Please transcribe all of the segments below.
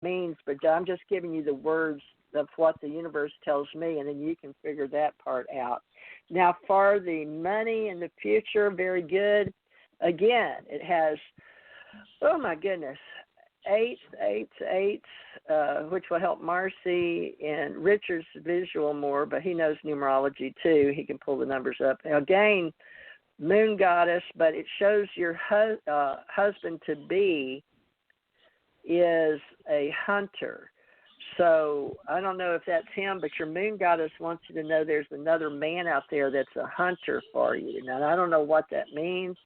means, but I'm just giving you the words of what the universe tells me, and then you can figure that part out. Now, for the money in the future, very good. Again, it has, oh my goodness, eights, which will help Marci and Richard's visual more, but he knows numerology too. He can pull the numbers up. Again, moon goddess, but it shows your husband-to-be is a hunter. So I don't know if that's him, but your moon goddess wants you to know there's another man out there that's a hunter for you. Now, I don't know what that means.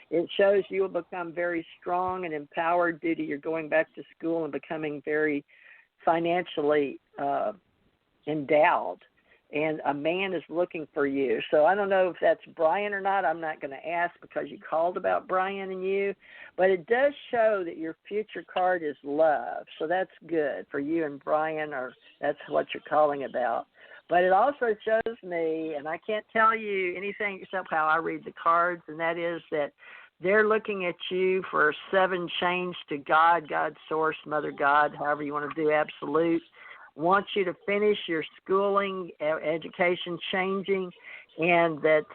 It shows you will become very strong and empowered due to your going back to school and becoming very financially endowed. And a man is looking for you. So I don't know if that's Brian or not. I'm not going to ask because you called about Brian and you. But it does show that your future card is love. So that's good for you and Brian, or that's what you're calling about. But it also shows me, and I can't tell you anything except how I read the cards, and that is that they're looking at you for 7 change to God, God source, Mother God, however you want to do, absolute. Want you to finish your schooling, education, changing, and that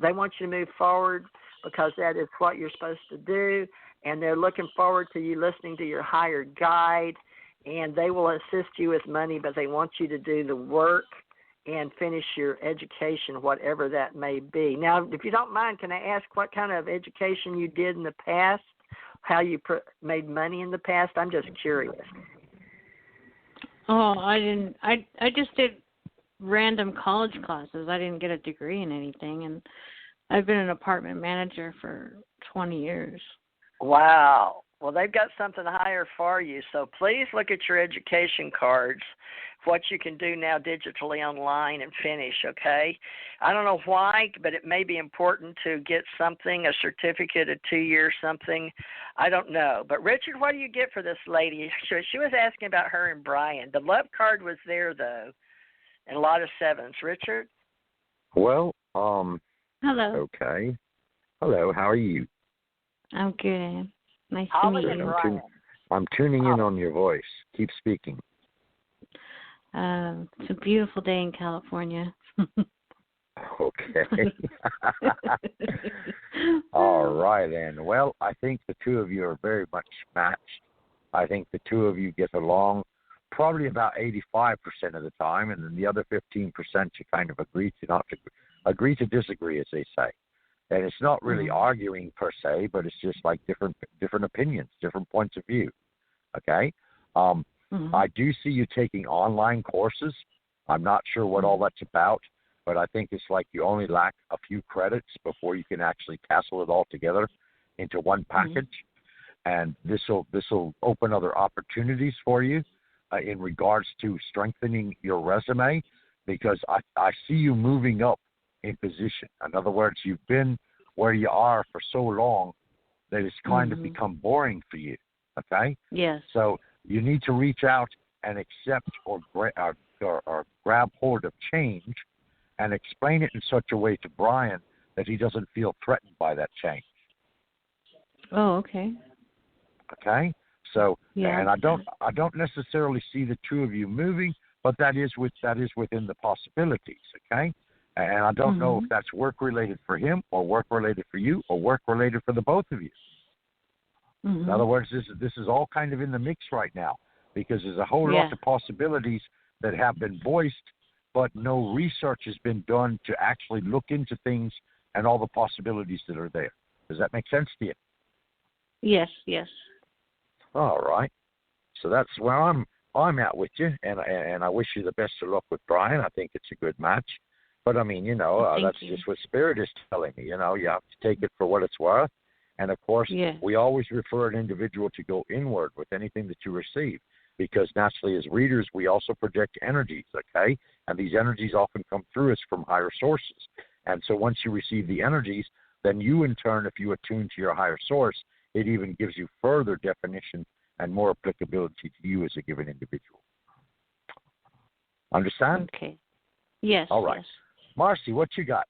they want you to move forward because that is what you're supposed to do, and they're looking forward to you listening to your higher guide, and they will assist you with money, but they want you to do the work and finish your education, whatever that may be. Now, if you don't mind, can I ask what kind of education you did in the past, how you made money in the past? I'm just curious. Oh, I didn't. I just did random college classes. I didn't get a degree in anything, and I've been an apartment manager for 20 years. Wow. Well, they've got something higher for you. So please look at your education cards, what you can do now digitally online and finish, okay? I don't know why, but it may be important to get something, a certificate, a 2-year something. I don't know. But, Richard, what do you get for this lady? She was asking about her and Brian. The love card was there, though, and a lot of 7s. Richard? Well, Hello. okay. Hello, how are you? I'm good. Nice to meet you. I'm tuning in on your voice. Keep speaking. It's a beautiful day in California. Okay. All right, then. Well, I think the two of you are very much matched. I think the two of you get along probably about 85% of the time, and then the other 15% you kind of agree to disagree, as they say. And it's not really arguing per se, but it's just like different opinions, different points of view. Okay? I do see you taking online courses. I'm not sure what all that's about, but I think it's like you only lack a few credits before you can actually castle it all together into one package. And this will open other opportunities for you in regards to strengthening your resume, because I see you moving up in position. In other words, you've been where you are for so long that it's kind of become boring for you. Okay? Yes. So you need to reach out and accept or grab hold of change and explain it in such a way to Brian that he doesn't feel threatened by that change. Oh, okay. Okay? So, yeah. And I don't necessarily see the two of you moving, but that is within the possibilities. Okay? And I don't know if that's work-related for him or work-related for you or work-related for the both of you. In other words, this is all kind of in the mix right now, because there's a whole lot of possibilities that have been voiced, but no research has been done to actually look into things and all the possibilities that are there. Does that make sense to you? Yes, yes. All right. So that's where I'm at with you, and I wish you the best of luck with Brian. I think it's a good match. But, I mean, that's just what Spirit is telling me. You have to take it for what it's worth. And, of course, we always refer an individual to go inward with anything that you receive, because naturally as readers, we also project energies, okay? And these energies often come through us from higher sources. And so once you receive the energies, then you, in turn, if you attune to your higher source, it even gives you further definition and more applicability to you as a given individual. Understand? Okay. Yes. All right. Yes. Marci, what you got?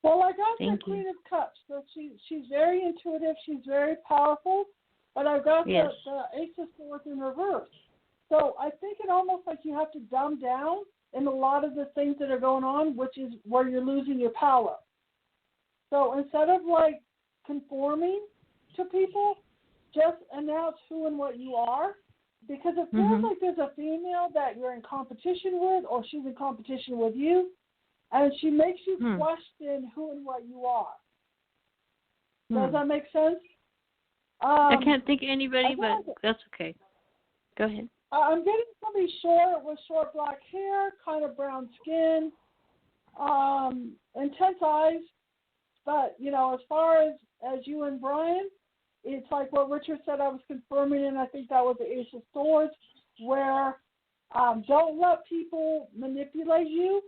Well, I got the Queen of Cups. So she's very intuitive. She's very powerful. but I've got Yes. the Ace of Swords in reverse. So I think it almost like you have to dumb down in a lot of the things that are going on, which is where you're losing your power. So instead of like conforming to people, just announce who and what you are, because it feels like there's a female that you're in competition with, or she's in competition with you, and she makes you question who and what you are. Does that make sense? I can't think of anybody, but that's okay. Go ahead. I'm getting somebody short with short black hair, kind of brown skin, intense eyes. But, you know, as far as you and Brian, it's like what Richard said I was confirming, and I think that was the Ace of Swords, where don't let people manipulate you.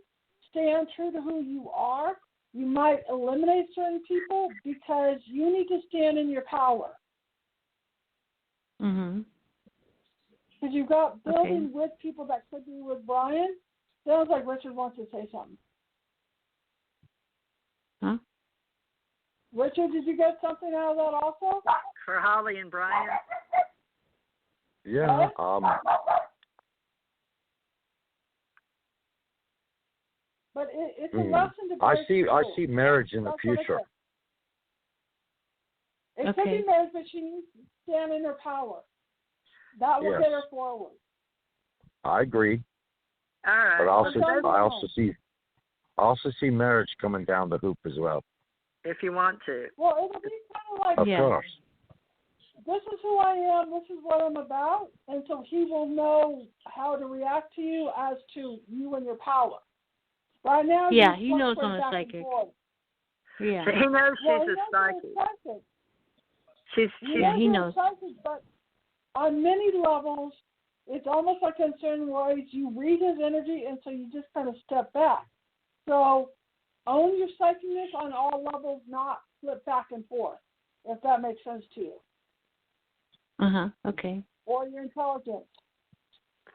Stand true to who you are. You might eliminate certain people because you need to stand in your power. Because you've got building with people that could be with Brian. Sounds like Richard wants to say something. Huh? Richard, did you get something out of that also? For Holly and Brian? Yeah. But it's a lesson to I see marriage in the future. It could be marriage, but she needs to stand in her power. That will get her forward. I agree. All right. But I also see marriage coming down the hoop as well. If you want to. Well, it'll be kind of like, of course. This is who I am, this is what I'm about, and so he will know how to react to you as to you and your power. Right now, he knows I'm a psychic. Yeah. So he knows she's a psychic. He knows. Psychic, but on many levels, it's almost like in certain ways you read his energy, and so you just kind of step back. So own your psychicness on all levels, not flip back and forth, if that makes sense to you. Okay. Or your intelligence.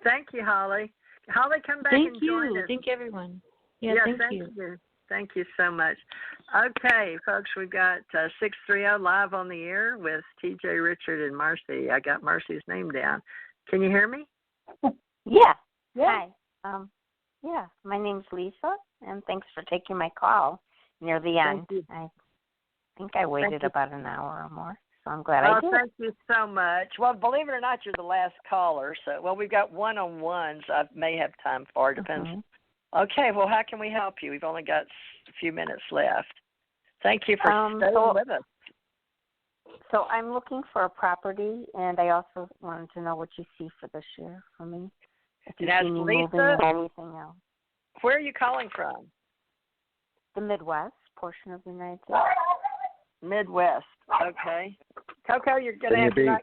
Thank you, Holly. Holly, come back and join us. Thank you, everyone. Yeah, thank you. Thank you so much. Okay, folks, we've got 630 live on the air with TJ, Richard, and Marci. I got Marci's name down. Can you hear me? Yeah. Hi. My name's Lisa, and thanks for taking my call near the end. I think I waited about an hour or more, so I'm glad I did. Thank you so much. Well, believe it or not, you're the last caller. So, we've got one-on-ones I may have time for. Depends. Okay, well, how can we help you? We've only got a few minutes left. Thank you for staying with us. So I'm looking for a property, and I also wanted to know what you see for this year for me. If you see me moving or anything else. Where are you calling from? The Midwest portion of the United States. Midwest, okay. Coco, you're going to have to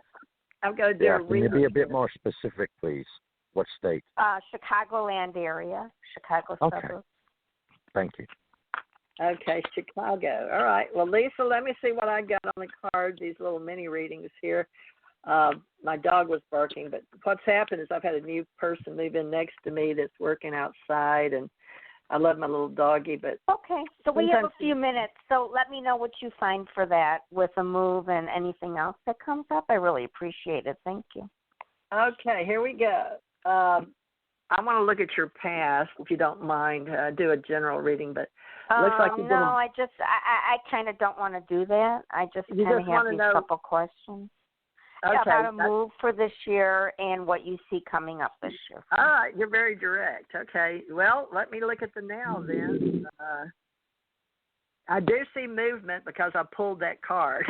I'm going to do a reading. Can you be a bit more specific, please? What state? Chicagoland area, Chicago suburbs. Thank you. Okay, Chicago. All right. Well, Lisa, let me see what I got on the card, these little mini readings here. My dog was barking, but what's happened is I've had a new person move in next to me that's working outside, and I love my little doggie. But okay, so we have a few minutes, so let me know what you find for that with a move and anything else that comes up. I really appreciate it. Thank you. Okay, here we go. I want to look at your past, if you don't mind. Do a general reading, but it looks like you've been I kind of don't want to do that. I just kind of have these couple questions. Okay. About a move for this year and what you see coming up this year. All right, you're very direct. Okay, well, let me look at the now then. I do see movement because I pulled that card.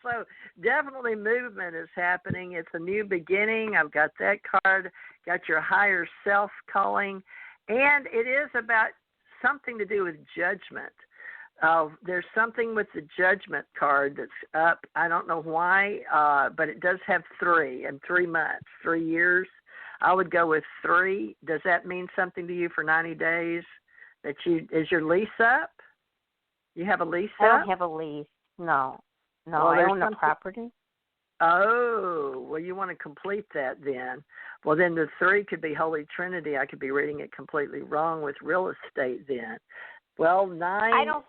So definitely movement is happening. It's a new beginning. I've got that card, got your higher self calling, and it is about something to do with judgment. There's something with the judgment card that's up. I don't know why, but it does have 3 and 3 months, 3 years. I would go with 3. Does that mean something to you for 90 days? Is your lease up? You have a lease up? I don't have a lease. No, well, I own a property. Oh, well, you want to complete that then. Well, then the 3 could be Holy Trinity. I could be reading it completely wrong with real estate then. Well, 9. I don't.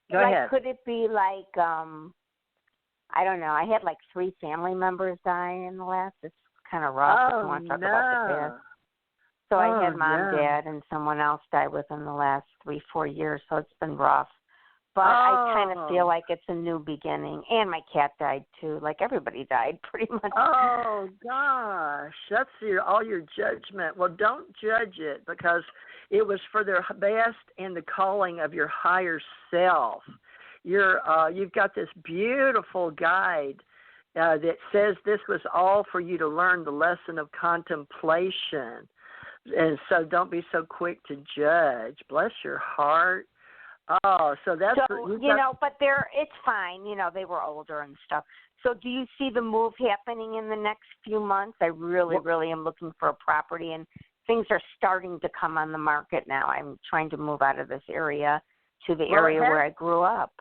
Go ahead. Could it be like I don't know. I had like 3 family members die in the last. It's kind of rough. If you want to talk about the past. So I had mom, dad, and someone else die within the last 3-4 years. So it's been rough. But I kind of feel like it's a new beginning. And my cat died too. Like everybody died pretty much. Oh gosh, that's all your judgment. Well, don't judge it because it was for their best and the calling of your higher self. You've got this beautiful guide that says this was all for you to learn the lesson of contemplation. And so don't be so quick to judge. Bless your heart. Oh, so that's but it's fine. They were older and stuff. So do you see the move happening in the next few months? I really am looking for a property, and things are starting to come on the market now. I'm trying to move out of this area to the area where I grew up.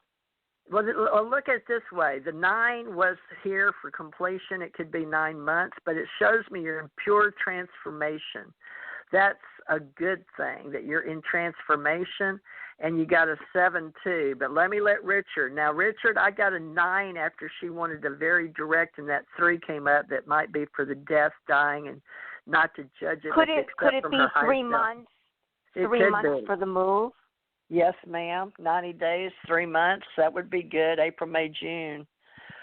Well, look at it this way. The 9 was here for completion. It could be 9 months, but it shows me you're in pure transformation. That's a good thing, that you're in transformation, and you got a 7 too. But let Richard. Now, Richard, I got a 9 after she wanted a very direct, and that 3 came up that might be for the death, dying, and not to judge it. Could it be 3 months? 3 months for the move? Yes, ma'am. 90 days, 3 months. That would be good. April, May, June.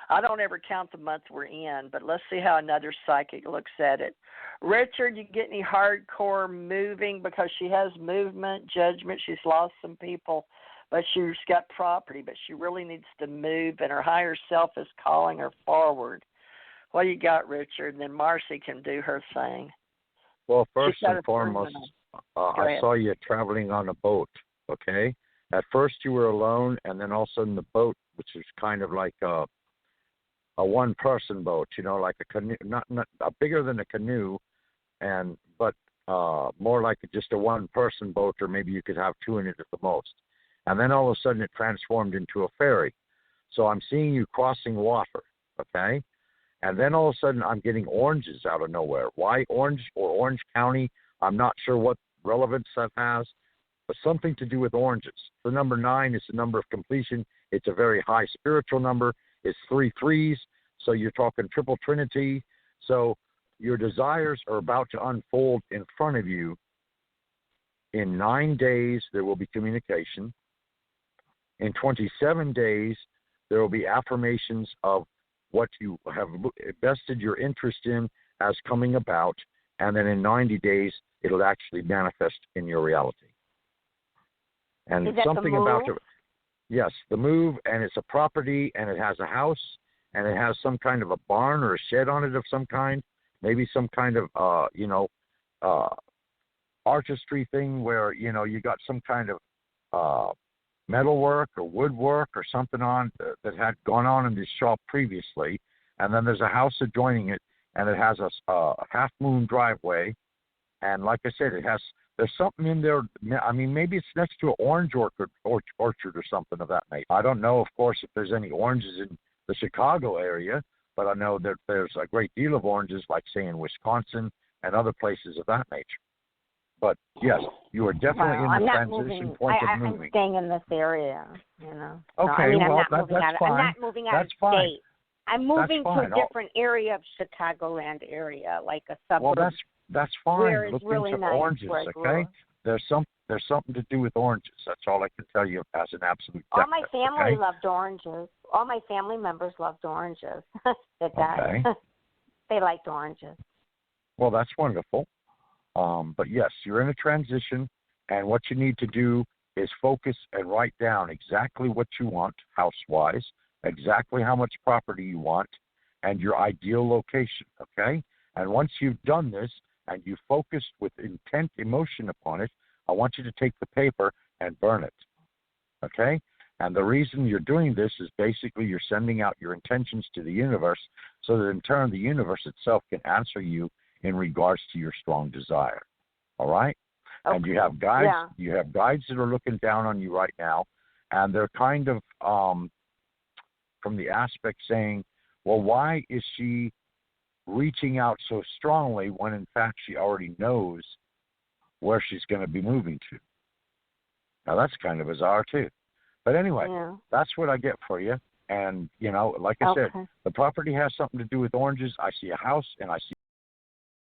I don't ever count the month we're in, but let's see how another psychic looks at it. Richard, you get any hardcore moving? Because she has movement, judgment. She's lost some people, but she's got property, but she really needs to move, and her higher self is calling her forward. What do you got, Richard? And then Marci can do her thing. Well, first and foremost, I saw you traveling on a boat, okay? At first you were alone, and then all of a sudden the boat, which is kind of like a one-person boat, like a canoe, not bigger than a canoe, but more like just a one-person boat, or maybe you could have 2 in it at the most. And then all of a sudden it transformed into a ferry. So I'm seeing you crossing water, okay? And then all of a sudden I'm getting oranges out of nowhere. Why Orange or Orange County? I'm not sure what relevance that has, but something to do with oranges. The number 9 is the number of completion. It's a very high spiritual number. It's 3 threes, so you're talking triple trinity. So your desires are about to unfold in front of you. In 9 days, there will be communication. In 27 days, there will be affirmations of what you have vested your interest in as coming about, and then in 90 days, it'll actually manifest in your reality. And is that something the move? about it. Yes, the move, and it's a property, and it has a house, and it has some kind of a barn or a shed on it of some kind, maybe some kind of, artistry thing where, you got some kind of metalwork or woodwork or something on that had gone on in this shop previously, and then there's a house adjoining it, and it has a half-moon driveway, and like I said, there's something in there. I mean, maybe it's next to an orange orchard or something of that nature. I don't know, of course, if there's any oranges in the Chicago area, but I know that there's a great deal of oranges, like, say, in Wisconsin and other places of that nature. But, yes, you are definitely in the transition point of moving. I'm staying in this area, Okay, that's fine. I'm not moving out of state. I'm moving to a different area of Chicagoland area, like a suburb. Well, that's fine. Look into nice oranges, okay? There's something to do with oranges. That's all I can tell you as an absolute All my definite, family okay? loved oranges. All my family members loved oranges. That died. Okay. They liked oranges. Well, that's wonderful. But yes, you're in a transition, and what you need to do is focus and write down exactly what you want, house-wise, exactly how much property you want, and your ideal location, okay? And once you've done this, and you focused with intent, emotion upon it, I want you to take the paper and burn it, okay? And the reason you're doing this is basically you're sending out your intentions to the universe so that in turn the universe itself can answer you in regards to your strong desire, all right? Okay. And you have guides. Yeah. You have guides that are looking down on you right now, and they're kind of from the aspect saying, well, why is she reaching out so strongly when in fact she already knows where she's going to be moving to? Now that's kind of bizarre too. But anyway, That's what I get for you. And, you know, like I said, the property has something to do with oranges. I see a house and I see